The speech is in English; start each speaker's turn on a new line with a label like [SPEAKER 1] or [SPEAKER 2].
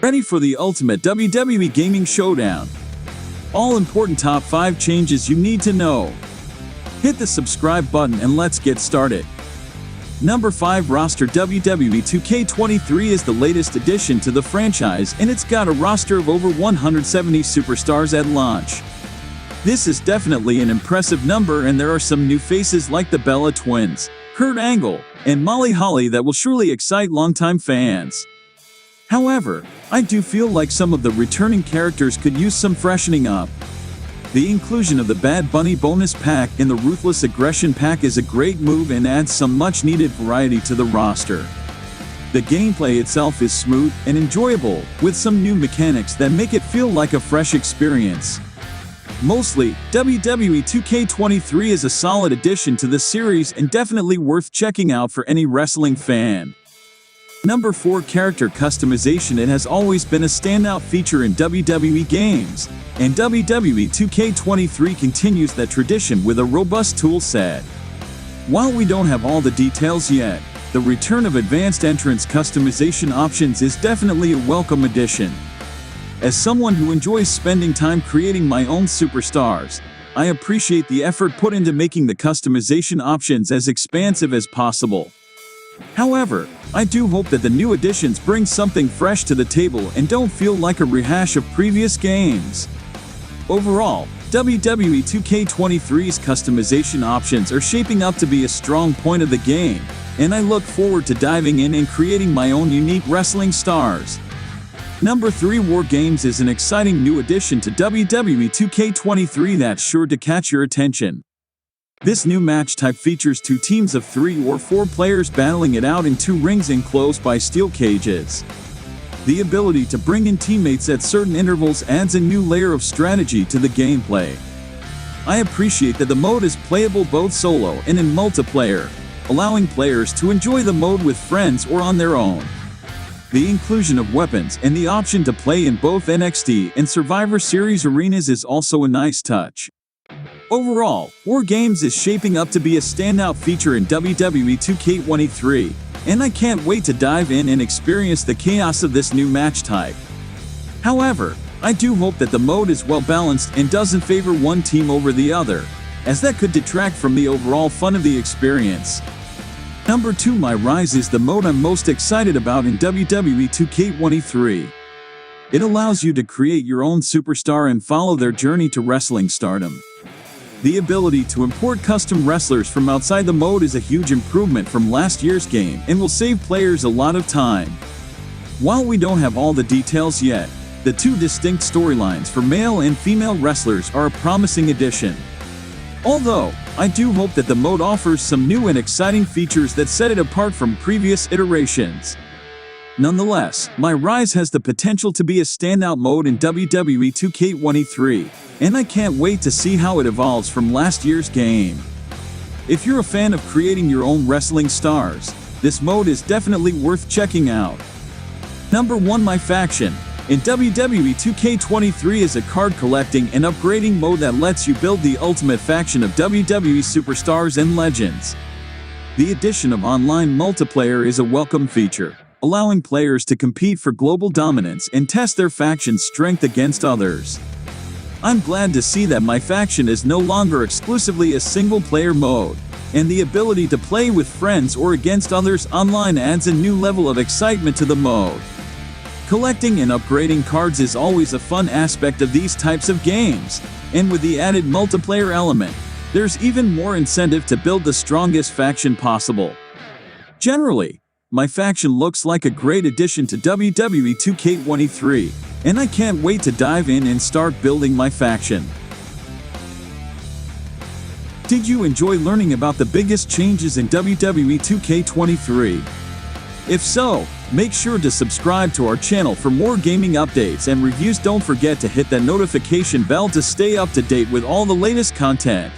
[SPEAKER 1] Ready for the ultimate WWE gaming showdown. All important top 5 changes you need to know. Hit the subscribe button and let's get started. Number 5 roster. WWE 2k23 is the latest addition to the franchise, and it's got a roster of over 170 superstars at launch. This is definitely an impressive number, and there are some new faces like the Bella Twins, Kurt Angle, and Molly Holly that will surely excite longtime fans. However, I do feel like some of the returning characters could use some freshening up. The inclusion of the Bad Bunny bonus pack in the Ruthless Aggression pack is a great move and adds some much-needed variety to the roster. The gameplay itself is smooth and enjoyable, with some new mechanics that make it feel like a fresh experience. Mostly, WWE 2k23 is a solid addition to the series and definitely worth checking out for any wrestling fan. Number 4 character customization. It has always been a standout feature in WWE games, and WWE 2k23 continues that tradition with a robust tool set. While we don't have all the details yet, the return of advanced entrance customization options is definitely a welcome addition. As someone who enjoys spending time creating my own superstars, I appreciate the effort put into making the customization options as expansive as possible. However, I do hope that the new additions bring something fresh to the table and don't feel like a rehash of previous games. Overall, WWE 2k23's customization options are shaping up to be a strong point of the game, and I look forward to diving in and creating my own unique wrestling stars. Number 3 War Games is an exciting new addition to WWE 2k23 that's sure to catch your attention. This new match type features 2 teams of 3 or 4 players battling it out in 2 rings enclosed by steel cages. The ability to bring in teammates at certain intervals adds a new layer of strategy to the gameplay. I appreciate that the mode is playable both solo and in multiplayer, allowing players to enjoy the mode with friends or on their own. The inclusion of weapons and the option to play in both NXT and Survivor Series arenas is also a nice touch. Overall, War Games is shaping up to be a standout feature in WWE 2k23, and I can't wait to dive in and experience the chaos of this new match type. However, I do hope that the mode is well balanced and doesn't favor one team over the other, as that could detract from the overall fun of the experience. Number 2 MyRise is the mode I'm most excited about in WWE 2k23. It allows you to create your own superstar and follow their journey to wrestling stardom. The ability to import custom wrestlers from outside the mode is a huge improvement from last year's game and will save players a lot of time. While we don't have all the details yet, the 2 distinct storylines for male and female wrestlers are a promising addition. Although, I do hope that the mode offers some new and exciting features that set it apart from previous iterations. Nonetheless, MyRise has the potential to be a standout mode in WWE 2k23, and I can't wait to see how it evolves from last year's game. If you're a fan of creating your own wrestling stars, this mode is definitely worth checking out. Number 1 MyFaction. In WWE 2k23 is a card collecting and upgrading mode that lets you build the ultimate faction of WWE superstars and legends. The addition of online multiplayer is a welcome feature, allowing players to compete for global dominance and test their faction's strength against others. I'm glad to see that MyFaction is no longer exclusively a single-player mode, and the ability to play with friends or against others online adds a new level of excitement to the mode. Collecting and upgrading cards is always a fun aspect of these types of games, and with the added multiplayer element, there's even more incentive to build the strongest faction possible. Generally, MyFaction looks like a great addition to WWE 2k23, and I can't wait to dive in and start building MyFaction. Did you enjoy learning about the biggest changes in WWE 2k23? If so, make sure to subscribe to our channel for more gaming updates and reviews. Don't forget to hit that notification bell to stay up to date with all the latest content.